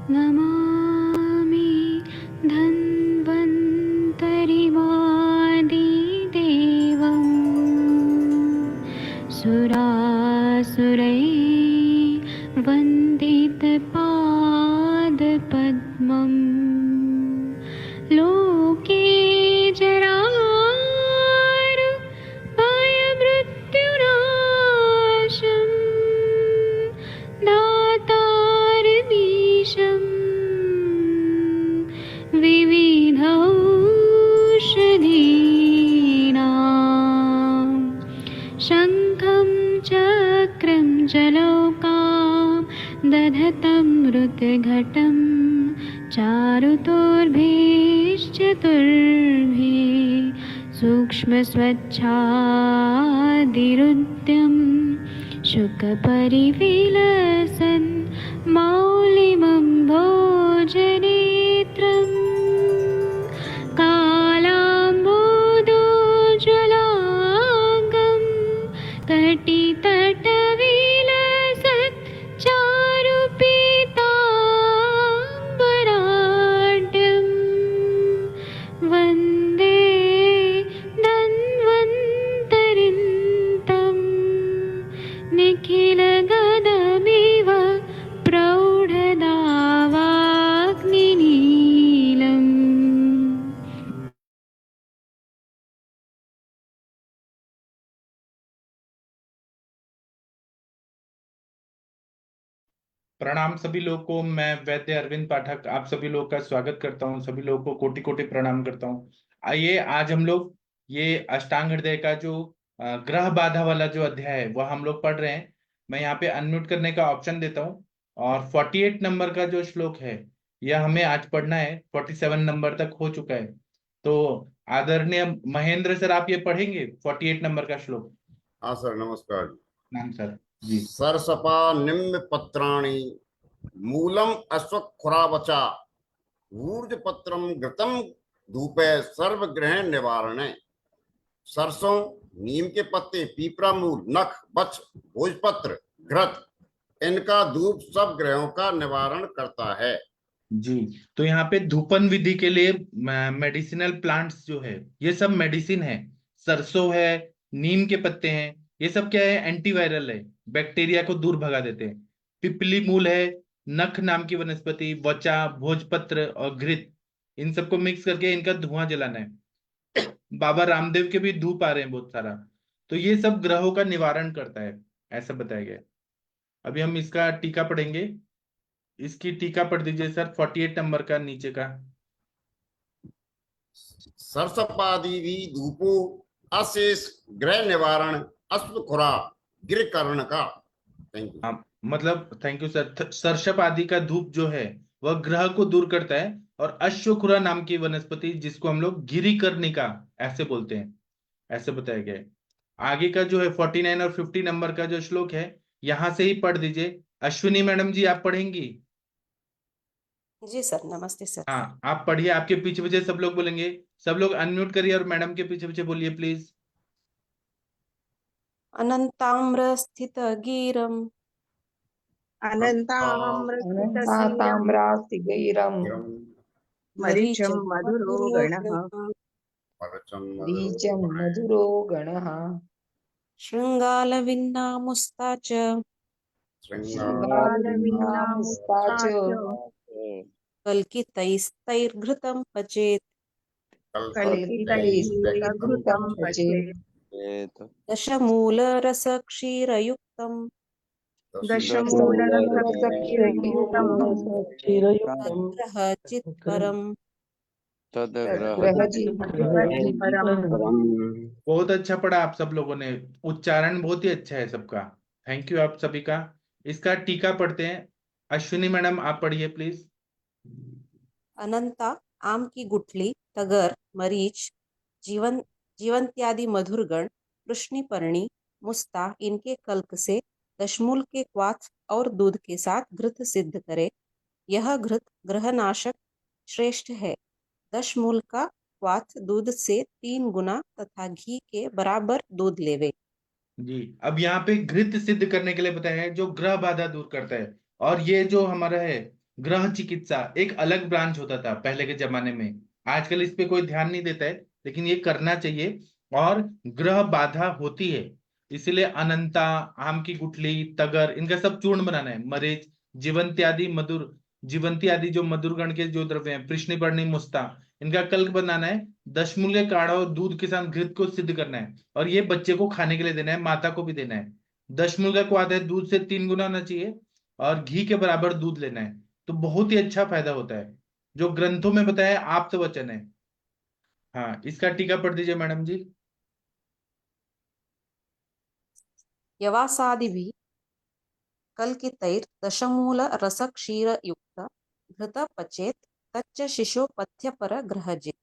नमामि धन्वन्तरिमादिदेवं सुरासुरैर्वन्दितपादपद्मम् लोके जरामृत्युनाशं दातारमीशं विविधौषधीनां शङ्खं चक्रं जलौकां दधतं मृतघटं चारुतोर्भिश्चतुर्भिः सूक्ष्मस्वच्छादिरुद्यं शुकपरिविलसन् मौलिमं भोजनेत्रम् कालाम्बोदोज्ज्वलाङ्गं कटितटविलसत् चारुपीताम्बराढ्यं वन्दे धन्वन्तरिन्तं निखिलगदमिव प्रौढदावाग्निनीलम्। प्रणाम सभी लोगों को। मैं वैद्य अरविंद पाठक आप सभी लोगों का स्वागत करता हूं। सभी लोगों को कोटि कोटि प्रणाम करता हूं। आइए आज हम लोग ये अष्टांग हृदय का जो ग्रह बाधा वाला जो अध्याय है वह हम लोग पढ़ रहे हैं। मैं यहाँ पे अनम्यूट करने का ऑप्शन देता हूँ और 48 नंबर का जो श्लोक है यह हमें आज पढ़ना है। 47 नंबर तक हो चुका है। तो आदरणीय महेंद्र सर आप ये पढ़ेंगे 48 नंबर का श्लोक। हाँ सर, नमस्कार। नाम सर जी। सरसपा निम्न पत्राणि मूलम अश्वखुरावचा ऊर्ज पत्रम घृतम धूपे सर्वग्रह निवारणे। सरसों, नीम के पत्ते, पीपरा मूल, नख, बच्छ, भोजपत्र, घृत, इनका धूप सब ग्रहों का निवारण करता है जी। तो यहाँ पे धूपन विधि के लिए मेडिसिनल प्लांट्स जो है ये सब मेडिसिन है। सरसों है, नीम के पत्ते हैं, ये सब क्या है एंटीवायरल है, बैक्टीरिया को दूर भगा देते हैं। पिपली मूल है, नख नाम की वनस्पति, वचा, भोजपत्र और घृत, इन सबको मिक्स करके इनका धुआं जलाना है। बाबा रामदेव के भी धूप आ रहे हैं बहुत सारा। तो ये सब ग्रहों का निवारण करता है ऐसा बताया गया है। अभी हम इसका टीका पढ़ेंगे। इसकी टीका पढ़ दीजिए सर 48 नंबर का नीचे का। सरसपादि भी धूपो अशेष ग्रह निवारण अश्वखुरा गिरकर्ण का। Thank you. हाँ मतलब थैंक यू सर। सरसप आदि का धूप जो है वह ग्रह को दूर करता है। और अश्वखुरा नाम की वनस्पति जिसको हम लोग गिरिकर्णिका ऐसे बोलते हैं ऐसे बताया गया है। आगे का जो है 49 और 50 नंबर का जो श्लोक है यहां से ही पढ़ दीजिए। अश्विनी मैडम जी आप पढ़ेंगी? जी सर, नमस्ते सर। हाँ आप पढ़िए, आपके पीछे पीछे सब लोग बोलेंगे। सब लोग अनम्यूट करिए और मैडम के पीछे पीछे बोलिए प्लीज। अनन्ताम्रस्थितगीरम् अनन्ताम्रस्थितगीरं मरीचं मरीचं मधुरो मधुरो गणः गणः बीजं मधुरो गणः शृङ्गालविन्नामुस्ता च शृङ्गालविन्नामुस्ता च कल्कितैस्तैर्घृतं पचेत् कल्पितैस्तघृतं पचेत् दशमूलरसक्षीरयुक्तं दशमूलरसक्षीरयुक्तं तद्ग्रह चित्परम् तद्ग्रहचित्परम्। बहुत अच्छा पढ़ा आप सब लोगों ने। उच्चारण बहुत ही अच्छा है सबका। थैंक यू आप सभी का। इसका टीका पढ़ते हैं। अश्विनी मैडम आप पढ़िए प्लीज। अनंता, आम की गुठली, तगर, मरीच, जीवंत्यादि मधुरगण, कृष्णिपर्णी, मुस्ता इनके कल्क से दशमूल के क्वाथ और दूध के साथ घृत सिद्ध करे। यह घृत ग्रहनाशक श्रेष्ठ है। दशमूल का क्वाथ दूध से 3 गुना तथा घी के बराबर दूध लेवे। जी अब यहाँ पे घृत सिद्ध करने के लिए बताया है जो ग्रह बाधा दूर करता है। और ये जो हमारा है ग्रह चिकित्सा एक अलग ब्रांच होता था पहले के जमाने में, आजकल इस पे कोई ध्यान नहीं देता है, लेकिन ये करना चाहिए। और ग्रह बाधा होती है, इसीलिए अनंता, आम की गुठली, तगर, इनका सब चूर्ण बनाना है। मरीच, जीवंत्यादि मधुर, जीवंती आदि जो मधुर गण के जो द्रव्य हैं, कृष्णपर्णी, मुस्ता, इनका कल्क बनाना है। दशमूल काढ़ा और दूध के साथ घृत को सिद्ध करना है, और ये बच्चे को खाने के लिए देना है, माता को भी देना है। दशमूल का स्वाद है दूध से 3 गुना होना चाहिए, और घी के बराबर दूध लेना है। तो बहुत ही अच्छा फायदा होता है, जो ग्रंथों में बताया आप्त वचन है। हाँ, इसका टीका पढ़ दीजिए मैडम जी। यवासादिभिः कल्कितैर् दशमूल रस क्षीर युक्त घृत पचेत तच्च शिशु पथ्यपर ग्रहजित।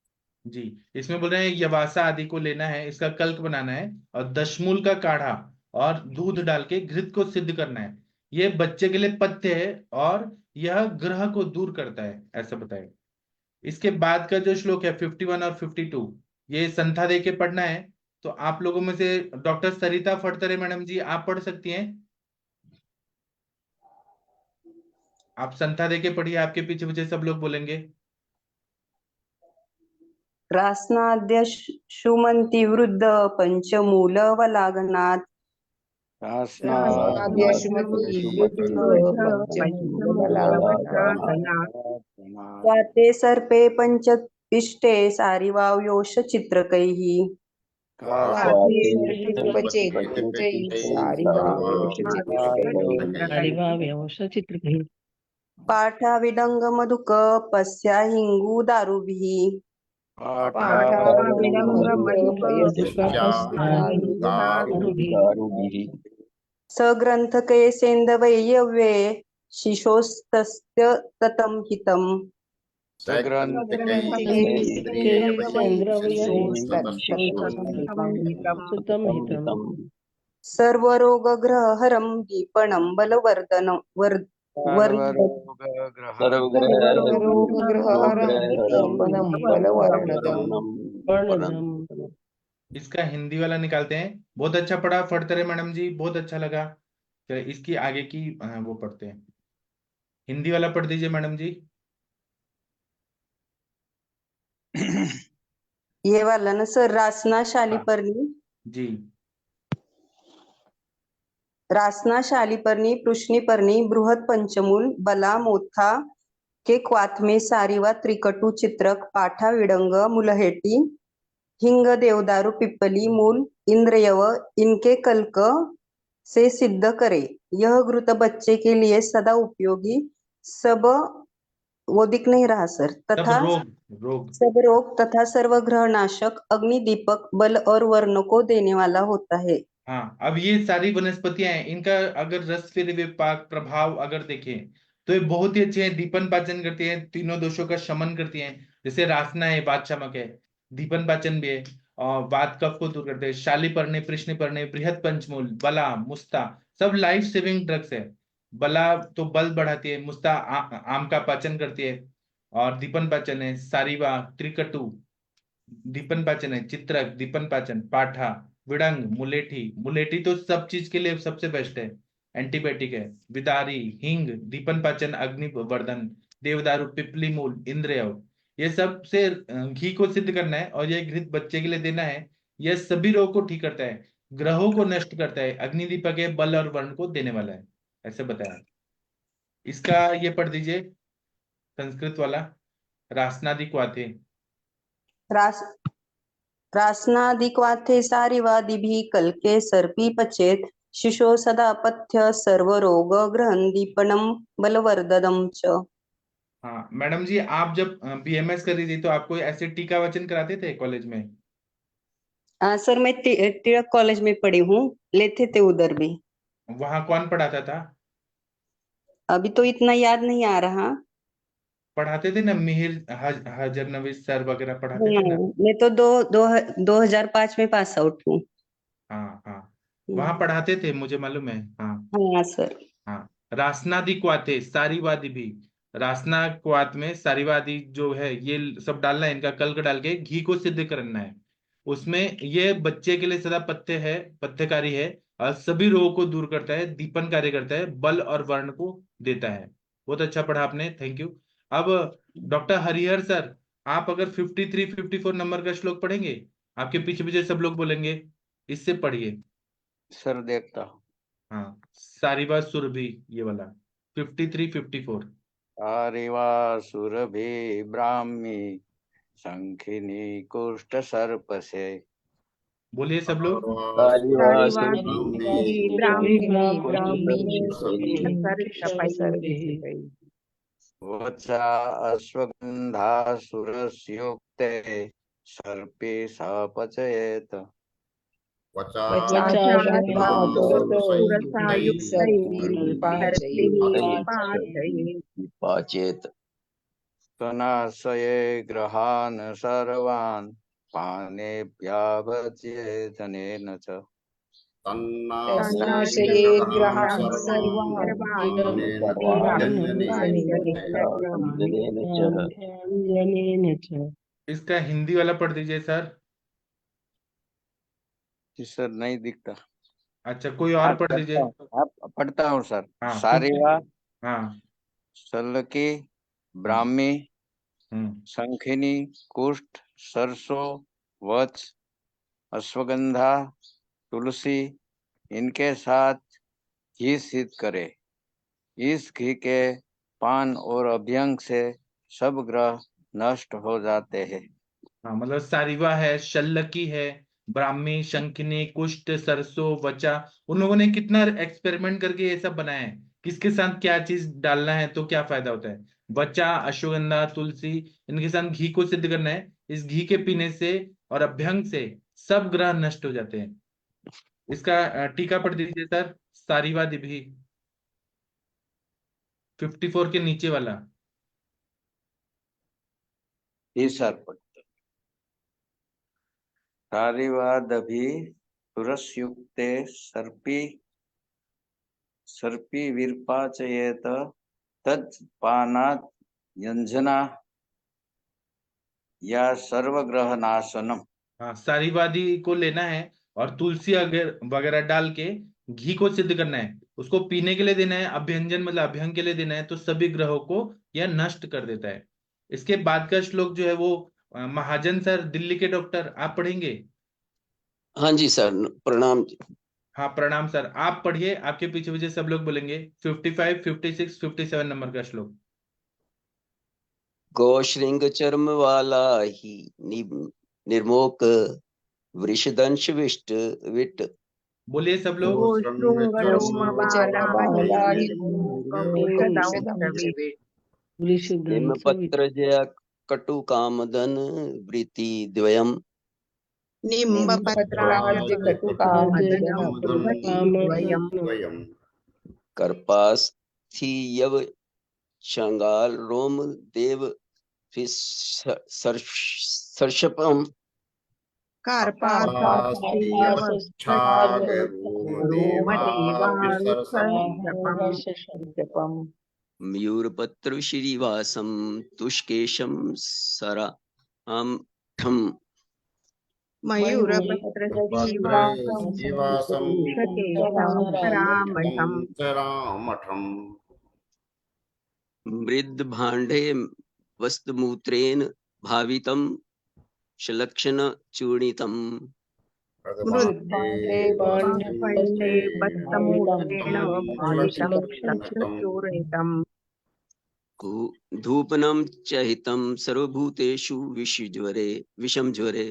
जी, इसमें बोल रहे हैं यवासा आदि को लेना है, इसका कल्क बनाना है, और दशमूल का काढ़ा और दूध डाल के घृत को सिद्ध करना है। ये बच्चे के लिए पथ्य है, और यह ग्रह को दूर करता है, ऐसा बताया। इसके बाद का जो श्लोक है 51 और 52, ये संथा दे के पढ़ना है। तो आप लोगों में से डॉक्टर सरिता फटतरे मैडम जी, आप पढ़ सकती हैं? आप संथा दे के पढ़िए, आपके पीछे पीछे सब लोग बोलेंगे। रास्नाद्य शुमंती वृद्ध पंचमूलवलागनात् शास्नाद्य शुमति वृद्ध पंचमूलवलागनात् वाते सर्पे पंचपिष्टे सारिवाव्योष चित्रकैः वाते सर्पिपचेत् सारिवाव्योषचित्रकैः पाठाविडंग मधुक पस्या हिंगू दारुभिः सग्रंथके सेन्दवयव्ये शिशोस्तस्य ततं हितम् सर्वरोगग्रहहरं दीपनं बलवर्धनं इसका हिंदी वाला निकालते हैं। बहुत अच्छा पढ़ा फटतरे मैडम जी, बहुत अच्छा लगा। चलिए इसकी आगे की वो पढ़ते हैं। हिंदी वाला पढ़ दीजिए मैडम जी। ये वाला ना सर, रासना शालीपर्णी जी, रासना शालीपर्णी पृष्णीपर्णी बृहद पंचमूल बला मोथा के क्वाथ में सारीवा त्रिकटु चित्रक पाठा विडंग मुलहेटी हिंग देवदारू पिप्पली मूल इंद्रयव इनके कल्क से सिद्ध करे। यह घृत बच्चे के लिए सदा उपयोगी, सब वो दिख नहीं रहा सर, तथा सब रोग तथा सर्व ग्रह नाशक, अग्निदीपक, बल और वर्ण को देने वाला होता है। हाँ, अब ये सारी वनस्पतियां हैं, इनका अगर रस फिर विपाक प्रभाव अगर देखें तो ये बहुत ही अच्छे हैं। दीपन पाचन करती है, तीनों दोषों का शमन करती हैं। जैसे रासना है, वात शामक है, दीपन पाचन भी है, और वात कफ को दूर करते हैं। शालीपर्णी, कृष्णपर्णी, बृहद पंचमूल, बला, मुस्ता, सब लाइफ सेविंग ड्रग्स है। बला तो बल बढ़ाती है, मुस्ता आम का पाचन करती है, और दीपन पाचन है। सारीवा, त्रिकटु दीपन पाचन है, चित्रक दीपन पाचन, पाठा, विडंग, मुलेठी, मुलेठी तो सब चीज के लिए सबसे बेस्ट है, एंटीबायोटिक है। विदारी, हिंग दीपन पाचन, अग्निवर्धन, देवदारू, पिपली मूल, इंद्रियव, ये सब से घी को सिद्ध करना है, और ये घृत बच्चे के लिए देना है। यह सभी रोग को ठीक करता है, ग्रहों को नष्ट करता है, अग्निदीपक है, बल और वर्ण को देने वाला है, ऐसे बताया। इसका ये पढ़ दीजिए संस्कृत वाला, रासनादि क्वाथे। रास रासनादिक्वाथे सारिवादिभिः कल्के सर्पी पचेत शिशो सदा पथ्य सर्व रोग ग्रहण दीपनम बलवर्धनम च। हाँ मैडम जी, आप जब बीएमएस कर रही थी तो आपको ऐसे टीका वचन कराते थे कॉलेज में? सर मैं तिलक कॉलेज में पढ़ी हूँ, लेते थे उधर भी। वहां कौन पढ़ाता था? अभी तो इतना याद नहीं आ रहा। पढ़ाते थे ना, मिहिर हजर नवीस सर वगैरह पढ़ाते थे ना? मैं तो 2005 में पास आउट हूँ। हाँ हाँ, वहां पढ़ाते थे, मुझे मालूम है। हाँ हाँ सर। हाँ, रासनादि क्वाथे सारीवादी भी, रासना क्वाथ में सारीवादी जो है ये सब डालना है, इनका कल्क डाल के घी को सिद्ध करना है। उसमें ये बच्चे के लिए सदा पथ्य है, पथ्यकारी है, और सभी रोगों को दूर करता है, दीपन कार्य करता है, बल और वर्ण को देता है। बहुत अच्छा पढ़ा आपने, थैंक यू। अब डॉक्टर हरिहर सर, आप अगर 53 54 नंबर का श्लोक पढ़ेंगे, आपके पीछे पीछे सब लोग बोलेंगे, इससे पढ़िए। सर देखता हूँ। हाँ, सारीवा सुरभि, ये वाला 53 54। आरिवा सुरभि ब्राह्मी शंखिनी कुष्ठ सर्प से। बोलिए सब लोग। वचा अश्वगंधा सुरस्युक्ते सर्पे सापचयेत। पाचेत तनाशये ग्रहान् सर्वान् पाणिभ्यावचेतनेन च। तन्नाशये ग्रहान् सर्वान् व्यञ्जनेन च। इसका हिंदी वाला पढ़ दीजिए सर। जी सर नहीं दिखता। अच्छा, कोई और पढ़ दीजिए। पढ़ता हूँ सर। हाँ, सारिवा हाँ, सल्लकी ब्राह्मी हम्म, शंखिनी कुष्ठ सरसों वत्स अश्वगंधा तुलसी इनके साथ घी सिद्ध करे। इस घी के पान और अभ्यंग से सब ग्रह नष्ट हो जाते हैं। हाँ, मतलब सारिवा है, शल्लकी है, ब्राह्मी, शंखिनी, कुष्ठ, सरसों, वचा, उन लोगों ने कितना एक्सपेरिमेंट करके ये सब बनाया है, किसके साथ क्या चीज डालना है तो क्या फायदा होता है। वचा, अश्वगंधा, तुलसी, इनके साथ घी को सिद्ध करना है। इस घी के पीने से और अभ्यंग से सब ग्रह नष्ट हो जाते हैं। इसका टीका पढ़ दीजिए सर, सारीवादी भी 54 के नीचे वाला। जी सर पढ़ता। सारिवादभि सुरस्युक्ते सर्पी विर्पाचयेत तत्पानात् यंजना या सर्वग्रह नाशनम। हाँ, सारीवादी को लेना है और तुलसी अगर वगैरह डाल के घी को सिद्ध करना है, उसको पीने के लिए देना है, अभ्यंजन मतलब अभ्यंग के लिए देना है, तो सभी ग्रहों को यह नष्ट कर देता है। इसके बाद का श्लोक जो है वो महाजन सर, दिल्ली के डॉक्टर, आप पढ़ेंगे। हाँ जी सर, प्रणाम जी। हाँ, प्रणाम सर, आप पढ़िए, आपके पीछे पीछे सब लोग बोलेंगे 55 56 57 नंबर का श्लोक। गौश्रृंग चर्म वाला ही निर्मोक वृषदंश विष्ट विट। बोलिए सब लोग। निम्बपत्र जय कटु कामदन वृत्ति द्वयम्। कर्पास्थि यव शंगाल रोम देव सर्षपम। मयूरपत्र श्रीवासम तुष्केशम सरा मृद भांडे वस्तुमूत्रेण भावितम शलक्षण चूर्णितम। धूपनम चहितम सर्वभूतेषु विषम ज्वरे।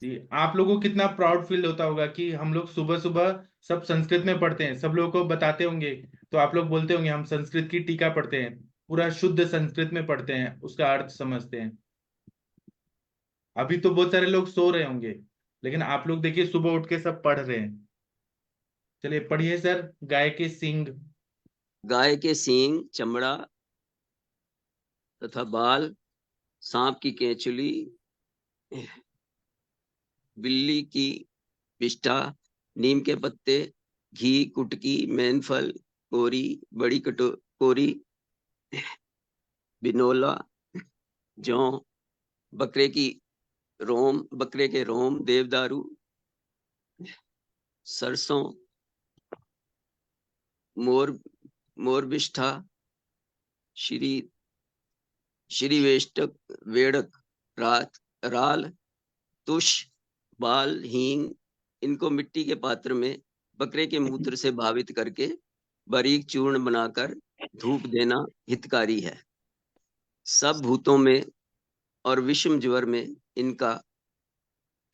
जी, आप लोगों को कितना प्राउड फील होता होगा कि हम लोग सुबह सुबह सब संस्कृत में पढ़ते हैं, सब लोगों को बताते होंगे, तो आप लोग बोलते होंगे हम संस्कृत की टीका पढ़ते हैं, पूरा शुद्ध संस्कृत में पढ़ते हैं, उसका अर्थ समझते हैं। अभी तो बहुत सारे लोग सो रहे होंगे, लेकिन आप लोग देखिए सुबह उठ के सब पढ़ रहे हैं। चलिए पढ़िए सर। गाय के सींग। गाय के सींग, चमड़ा तथा बाल, सांप की केंचुली, बिल्ली की विष्ठा, नीम के पत्ते, घी, कुटकी, मेनफल, कोरी, बड़ी कोरी, बिनोला, जौ, बकरे के रोम, देवदारू, सरसों, मोर मोरबिष्ठा, श्री श्रीवेष्टक, वेड़क, राल, तुष, बाल, हींग, इनको मिट्टी के पात्र में बकरे के मूत्र से भावित करके बारीक चूर्ण बनाकर धूप देना हितकारी है। सब भूतों में और विषम ज्वर में इनका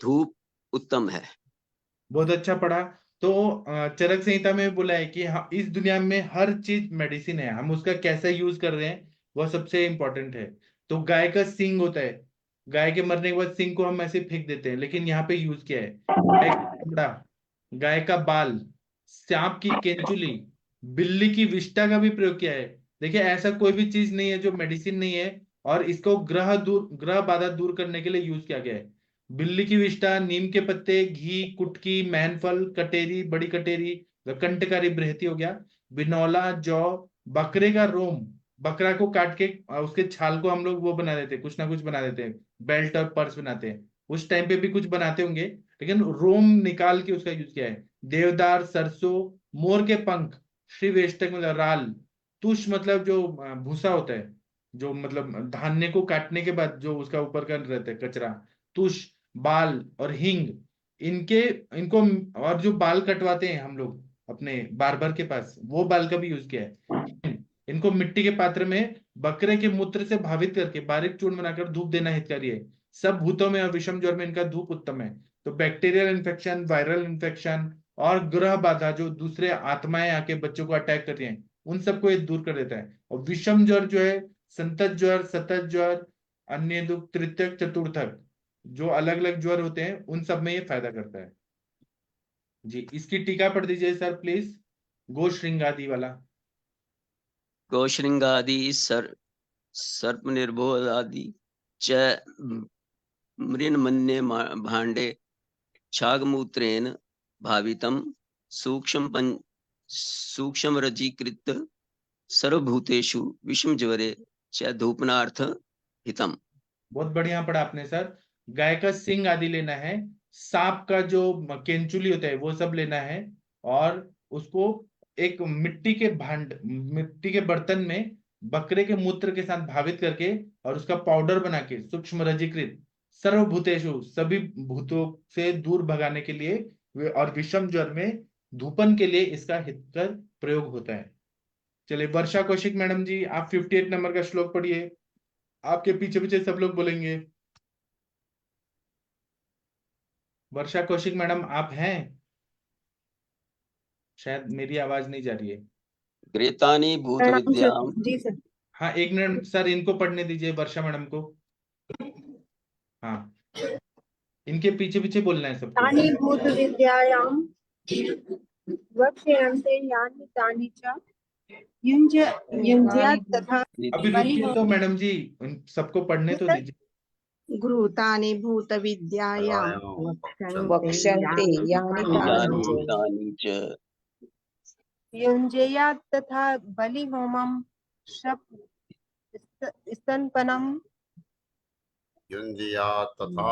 धूप उत्तम है। बहुत अच्छा पढ़ा। तो चरक संहिता में बोला है कि हाँ, इस दुनिया में हर चीज मेडिसिन है, हम उसका कैसे यूज कर रहे हैं वह सबसे इंपॉर्टेंट है। तो गाय का सींग होता है, गाय के मरने के बाद सींग को हम ऐसे फेंक देते हैं, लेकिन यहाँ पे यूज किया है गाय का चमड़ा, गाय का बाल, सांप की केंचुली, बिल्ली की विष्ठा का भी प्रयोग किया है। देखिए ऐसा कोई भी चीज नहीं है जो मेडिसिन नहीं है, और इसको ग्रह बाधा दूर करने के लिए यूज किया गया है। बिल्ली की विष्ठा, नीम के पत्ते, घी, कुटकी, मैनफल, कटेरी, बड़ी कटेरी, कंटकारी बृहति हो गया, बिनौला, जौ, बकरे का रोम, बकरा को काट के उसके छाल को हम लोग वो बना देते हैं, कुछ ना कुछ बना देते हैं, बेल्ट और पर्स बनाते हैं। उस टाइम पे भी कुछ बनाते होंगे, लेकिन रोम निकाल के उसका यूज किया है। देवदार, सरसों, मोर के पंख, श्री वेष्टक मतलब राल, तुष मतलब जो भूसा होता है, जो मतलब धान्य को काटने के बाद जो उसका ऊपर का रहता है कचरा, तुष, बाल और हींग, इनके इनको, और जो बाल कटवाते हैं हम लोग अपने बार्बर के पास, वो बाल का भी यूज किया है। इनको मिट्टी के पात्र में बकरे के मूत्र से भावित करके बारीक चूर्ण बनाकर धूप देना हितकारी है। सब भूतों में और विषम ज्वर में इनका धूप उत्तम है। तो बैक्टीरियल इन्फेक्शन, वायरल इन्फेक्शन और ग्रह बाधा, जो दूसरे आत्माएं आके बच्चों को अटैक कर रही हैं, उन सबको ये दूर कर देता है। और विषम ज्वर जो है, संतत ज्वर, सतत ज्वर, अन्य दुख, तृतीयक, चतुर्थक, जो अलग अलग ज्वर होते हैं, उन सब में ये फायदा करता है। जी, इसकी टीका पढ़ दीजिए सर प्लीज, गो श्रृंगादि वाला। गौश्रृंगादि सर्प निर्बोधादि च मृन्मन्ये भाण्डे छागमूत्रेण भावितम सूक्ष्म रजीकृत सर्वभूतेषु विषम ज्वरे च धूपनार्थ हितम। बहुत बढ़िया पढ़ा आपने सर। गाय का सिंग आदि लेना है, सांप का जो केंचुली होता है वो सब लेना है, और उसको एक मिट्टी के बर्तन में बकरे के मूत्र के साथ भावित करके और उसका पाउडर बना के सूक्ष्म रजीकृत सर्वभूतेषु, सभी भूतों से दूर भगाने के लिए और विषम ज्वर में धूपन के लिए इसका हितकर प्रयोग होता है। चलिए वर्षा कौशिक मैडम जी, आप 58 नंबर का श्लोक पढ़िए, आपके पीछे पीछे सब लोग बोलेंगे। वर्षा कौशिक मैडम आप हैं? शायद मेरी आवाज नहीं जा रही है। ग्रेतानि भूत विद्याम। जी सर। हाँ एक मिनट सर, इनको पढ़ने दीजिए वर्षा मैडम को। हाँ, इनके पीछे पीछे बोलना है सबको। तानि भूतविद्यायां वक्ष्यन्ते यानि तानि च युञ्ज्यात् तथा अभी रुकिए तो मैडम जी, उन सबको पढ़ने तो दीजिए। घृतानि भूतविद्यायां वक्ष्यन्ते यानि यानि तानि च तानि च युञ्ज्यात् तथा बलिहोमं स्तनपनं युञ्ज्यात् तथा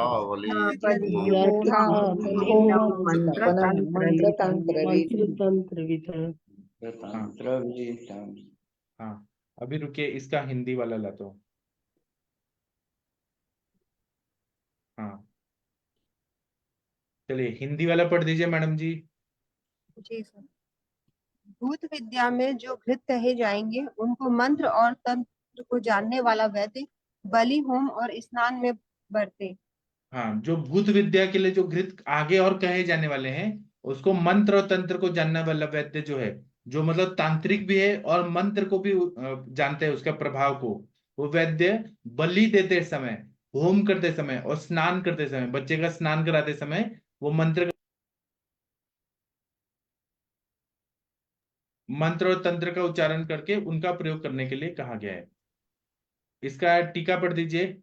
हाँ अभी रुकिए, इसका हिंदी वाला लाता हूँ। हाँ चलिए हिंदी वाला पढ़ दीजिए मैडम जी। जी सर। भूत विद्या में जो घृत कहे जाएंगे उनको मंत्र और तंत्र को जानने वाला वैद्य बलि होम और स्नान में बरते। हाँ, जो भूत विद्या के लिए जो घृत आगे और कहे जाने वाले हैं, उसको मंत्र और तंत्र को जानने वाला वैद्य जो है, जो मतलब तांत्रिक भी है और मंत्र को भी जानते हैं उसका प्रभाव को, वो वैद्य बलि देते समय, होम करते समय और स्नान करते समय, बच्चे का स्नान कराते समय वो मंत्र और तंत्र का उच्चारण करके उनका प्रयोग करने के लिए कहा गया है। इसका टीका पढ़ दीजिए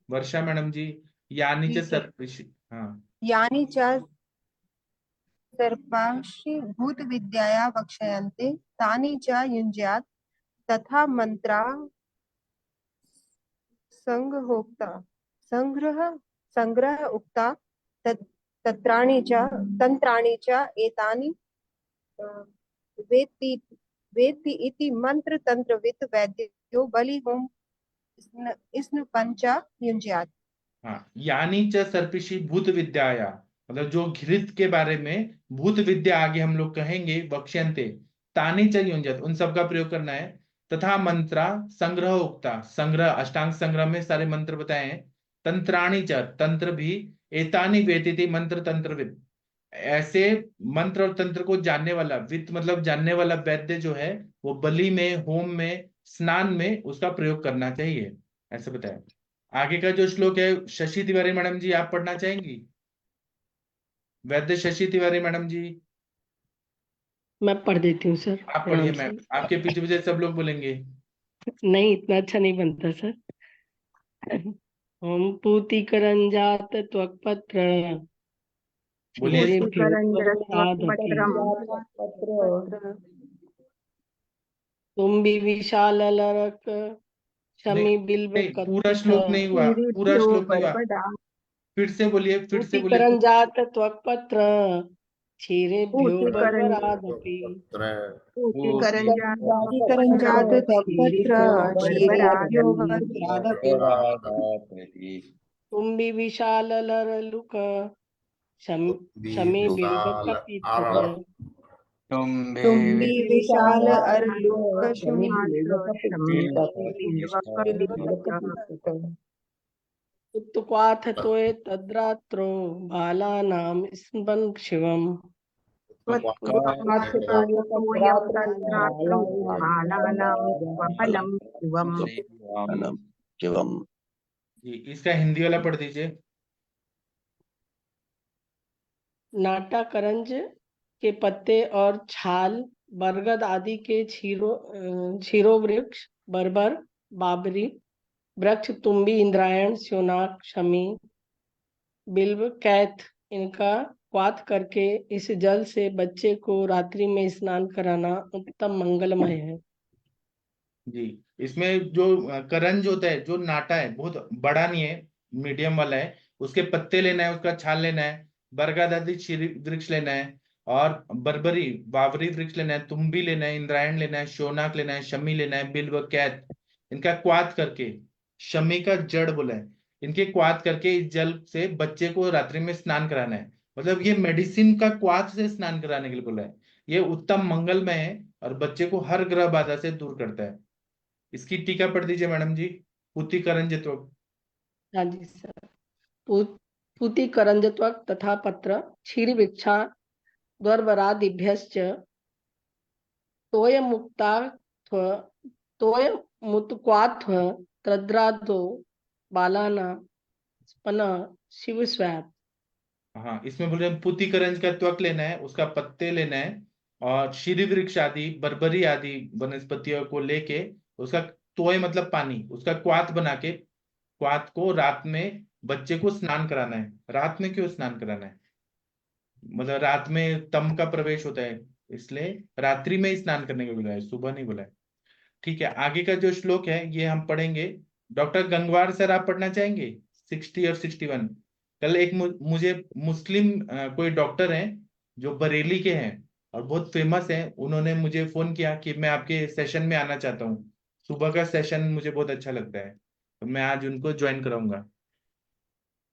वर्षा मैडम जी। यानी च हाँ, यानी च सर्पांशि भूत विद्याया वक्ष्यन्ते तानि च युञ्ज्यात् तथा मंत्रा संग्रह उक्ता तंत्राणि च एतानि वेत्ति वेत्ति इति मंत्र तंत्रविद वैद्यो बलि होम स्न पंचा युंज्यात्। हाँ, यानी च सर्पिषी भूत विद्याया, मतलब जो घृत के बारे में भूत विद्या आगे हम लोग कहेंगे, वक्ष्यन्ते तानि च युंजत, उन सब का प्रयोग करना है। तथा मंत्रा संग्रह उक्ता, संग्रह अष्टांग संग्रह में सारे मंत्र बताए हैं। तंत्राणि च, तंत्र भी, एतानि वेदिति, मंत्र तंत्रविद, ऐसे मंत्र और तंत्र को जानने वाला, वित्त मतलब जानने वाला वैद्य जो है वो बलि में, होम में, स्नान में उसका प्रयोग करना चाहिए, ऐसे बताया। आगे का जो श्लोक है शशि तिवारी मैडम जी आप पढ़ना चाहेंगी? वैद्य शशि तिवारी मैडम जी, मैं पढ़ देती हूँ सर। आप पढ़िए प्रणाम मैम, सर। आपके पीछे पीछे सब लोग बोलेंगे। नहीं, इतना अच्छा नहीं बनता सर। ओम पूतिकरंजात त्वक्पत्र बोलिए। तुम्बि विशाललरक नहीं शमी बिल्व नहीं, पूरा श्लोक नहीं हुआ, पूरा श्लोक नहीं हुआ, फिर से बोलिए, फिर से बोलिए। पूतिकरंजात त्वक्पत्र क्षीरेभ्यो बर्बरादपि करंजात त्वक्पत्र क्षीरेभ्यो तुम्बि विशाललरलुक शमी बिल्व कपित्थः तुम्बि विशाल अरलुक उत्त्वाथ तोय तद्रात्रो बालानां स्मरन् शिवम्। जी, इसका हिंदी वाला पढ़ दीजिए। नाटा करंज के पत्ते और छाल, बरगद आदि के क्षीरो वृक्ष, बर्बर, बाबरी वृक्ष, तुम्बी, इंद्रायण, स्योनाक, शमी, बिल्व, कैथ, इनका क्वाथ करके इस जल से बच्चे को रात्रि में स्नान कराना उत्तम मंगलमय है। जी, इसमें जो करंज होता है, जो नाटा है, बहुत बड़ा नहीं है, मीडियम वाला है, उसके पत्ते लेना है, उसका छाल लेना है, बरगद आदि वृक्ष लेना है, और बर्बरी बावरी वृक्ष लेना है, तुम्बी लेना है, इंद्रायण लेना है, शोनाक लेना है, शमी लेना है, बिल्व, कैथ, इनका क्वाथ करके, शमी का जड़ बोला है, इनके क्वाथ करके इस जल से बच्चे को रात्रि में स्नान कराना है। मतलब ये मेडिसिन का क्वाथ से स्नान कराने के लिए बोला है। ये उत्तम मंगलमय है और बच्चे को हर ग्रह बाधा से दूर करता है। इसकी टीका पढ़ दीजिए मैडम जी। पुतिकरंजत्व। हाँ जी सर। पूतिकरंजत्व तथा पत्र क्षीर वृक्षा द्वर्वरादिभ्यश्च तोयमुत्क्वाथ्व तद्रादो बालाना स्पन शिव स्वैत। हाँ, इसमें बोल रहे हैं पुतिकरंज का त्वक लेना है, उसका पत्ते लेना है, और शीरी वृक्ष आदि, बर्बरी आदि वनस्पतियों को लेके उसका तोय मतलब पानी, उसका क्वाथ बना के, क्वाथ को रात में बच्चे को स्नान कराना है। रात में क्यों स्नान कराना है? मतलब रात में तम का प्रवेश होता है, इसलिए रात्रि में ही स्नान करने को बोला है, सुबह नहीं बोला है। ठीक है, आगे का जो श्लोक है ये हम पढ़ेंगे। डॉक्टर गंगवार सर आप पढ़ना चाहेंगे 60 और 61? कल एक मुझे मुस्लिम कोई डॉक्टर हैं जो बरेली के हैं और बहुत फेमस हैं, उन्होंने मुझे फोन किया कि मैं आपके सेशन में आना चाहता हूँ, सुबह का सेशन मुझे बहुत अच्छा लगता है, तो मैं आज उनको ज्वाइन कराऊंगा।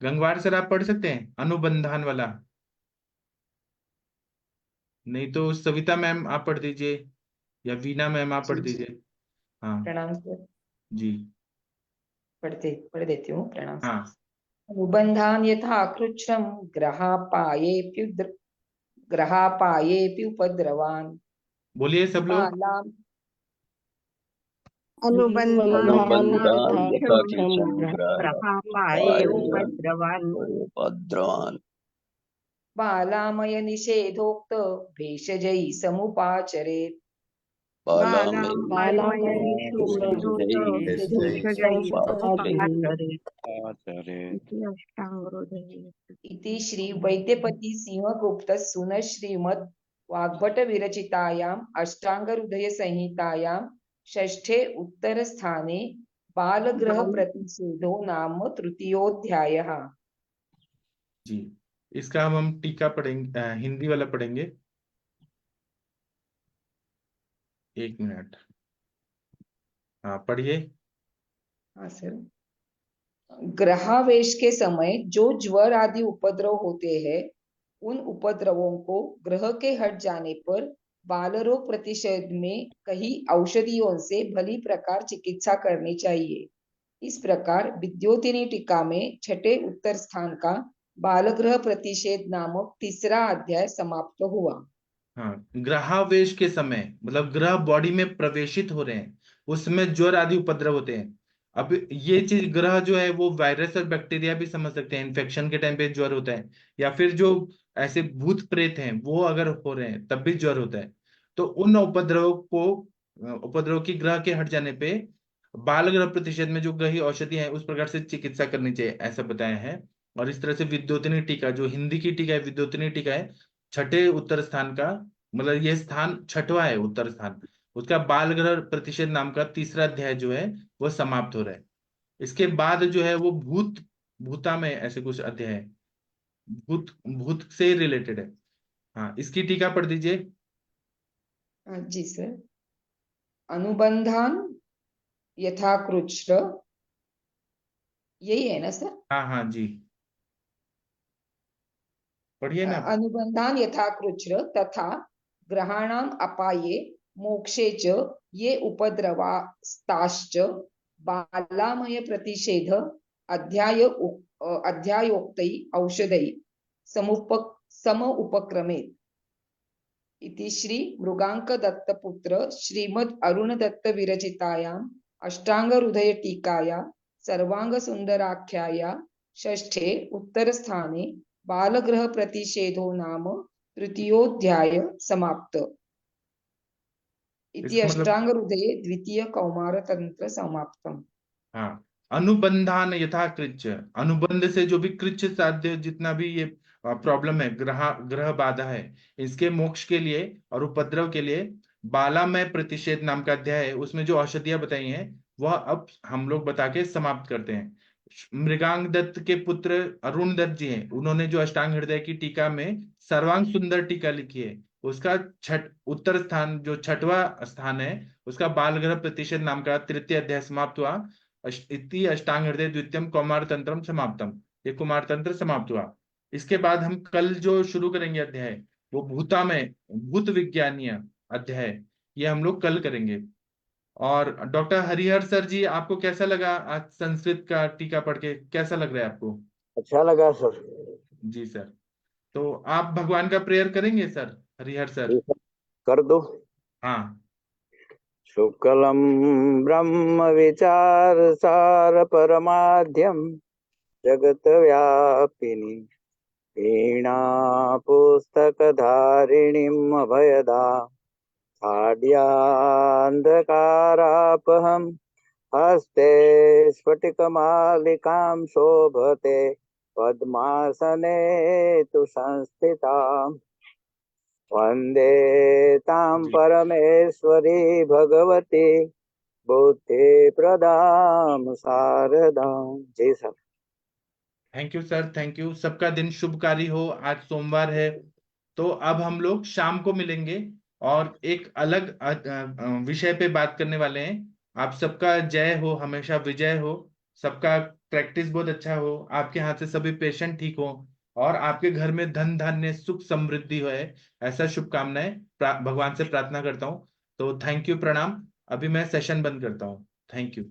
गंगवार सर आप पढ़ सकते हैं अनुबंधान वाला? नहीं तो सविता मैम आप पढ़ दीजिए, या वीना मैम आप पढ़ दीजिए। हाँ प्रणाम सर। जी, पढ़ देती हूँ। प्रणाम सर। हाँ अनुबंधान यथा कृच्छ्रम ग्रहापायेऽप्युपद्रवान् बोलिए सब लोग। बालाम अनुबंधान यथा उपद्रवान् बालामय निषेधोक्त भेषजैः समुपाचरेत्। इति श्री वैद्यपति सिंह गुप्त सुन श्रीमद् वाग्भट विरचितायाम् अष्टांगहृदय संहितायां षष्ठे उत्तरस्थाने बालग्रह प्रतिषेधो नाम तृतीयोऽध्यायः। जी, इसका हम टीका पढ़ेंगे, हिंदी वाला पढ़ेंगे। 1 मिनट। हाँ पढ़िए। हाँ सर। ग्रहावेश के समय जो ज्वर आदि उपद्रव होते हैं, उन उपद्रवों को ग्रह के हट जाने पर बालरोग प्रतिषेध में कई औषधियों से भली प्रकार चिकित्सा करनी चाहिए। इस प्रकार विद्योतिनी टीका में छठे उत्तर स्थान का बालग्रह प्रतिषेध नामक तीसरा अध्याय समाप्त हुआ। हाँ, ग्रहावेश के समय मतलब ग्रह बॉडी में प्रवेशित हो रहे हैं, उसमें ज्वर आदि उपद्रव होते हैं। अब ये चीज ग्रह जो है वो वायरस और बैक्टीरिया भी समझ सकते हैं, इन्फेक्शन के टाइम पे ज्वर होता है, या फिर जो ऐसे भूत प्रेत हैं वो अगर हो रहे हैं तब भी ज्वर होता है। तो उन उपद्रव की ग्रह के हट जाने पे बाल ग्रह प्रतिषेध में जो कई औषधि है उस प्रकार से चिकित्सा करनी चाहिए, ऐसा बताया है। और इस तरह से विद्योतिनी टीका, जो हिंदी की टीका है विद्योतिनी टीका है, छठे उत्तर स्थान का, मतलब ये स्थान छठवां है उत्तर स्थान, उसका बाल ग्रह प्रतिषेध नाम का तीसरा अध्याय जो है वो समाप्त हो रहा है। इसके बाद जो है वो भूता में ऐसे कुछ अध्याय है, भूत भूत से रिलेटेड है। हाँ, इसकी टीका पढ़ दीजिए। जी सर। अनुबंधान यथाकृच्र, यही है ना सर? हाँ हाँ जी, पढ़िए ना। अनुबंधान यथाकृच्र तथा ग्रहाणाम अपाये मोक्षे च ये उपद्रवास्ताश्च बालामय प्रतिषेध अध्यायोक्तै औषधै सम उपक्रमे। इति श्री मृगांक दत्तपुत्र श्रीमद् अरुण दत्त विरचितायाम् अष्टांग हृदय टीकाया सर्वांग सुंदराख्याया षष्ठे उत्तरस्थाने बालग्रह प्रतिषेधो नाम तृतीयोऽध्याय समाप्त। इति इसका मतलब, अष्टांग हृदये द्वितीय कौमार तंत्र समाप्तम। हाँ, अनुबंधान यथा कृच्च, अनुबंध से जो भी कृच्च साध्य जितना भी ये प्रॉब्लम है, ग्रह बाधा है, इसके मोक्ष के लिए और उपद्रव के लिए बालामय प्रतिषेध नाम का अध्याय है, उसमें जो औषधियां बताई हैं वह अब हम लोग बता के समाप्त करते हैं। मृगांक दत्त के पुत्र अरुण दत्त जी हैं, उन्होंने जो अष्टांग हृदय की टीका में सर्वांग सुंदर टीका लिखी है, उसका उत्तर स्थान जो छठवां स्थान है, उसका बाल ग्रह प्रतिषेध नाम का तृतीय अध्याय समाप्त हुआ। इति अष्टांग हृदय द्वितीयम कौमार तंत्रम समाप्तम, ये कुमार तंत्र समाप्त हुआ। इसके बाद हम कल जो शुरू करेंगे अध्याय, वो भूता में भूत विज्ञानीय अध्याय, ये हम लोग कल करेंगे। और डॉक्टर हरिहर सर जी, आपको कैसा लगा आज संस्कृत का टीका पढ़ के, कैसा लग रहा है आपको? अच्छा लगा सर। जी सर। तो आप भगवान का प्रेयर करेंगे सर, हरिहर सर? कर दो। हाँ। शुक्लम ब्रह्म विचार सार परमाध्यम जगत व्यापिनी वीणा पुस्तक धारिणीम अभयदा आड्यान्धकारापहम हस्ते स्फटिकमालिकां शोभते पद्मासने तु संस्थिताम् वन्दे तां जी, परमेश्वरी भगवती बुद्धि प्रदाम शारदां। जी sir. Thank you sir, thank you. सबका दिन शुभकारी हो। आज सोमवार है, तो अब हम लोग शाम को मिलेंगे और एक अलग विषय पे बात करने वाले हैं। आप सबका जय हो, हमेशा विजय हो। सबका प्रैक्टिस बहुत अच्छा हो, आपके हाथ से सभी पेशेंट ठीक हो, और आपके घर में धन धान्य सुख समृद्धि हो, ऐसा शुभकामनाएं भगवान से प्रार्थना करता हूँ। तो थैंक यू, प्रणाम। अभी मैं सेशन बंद करता हूँ। Thank you.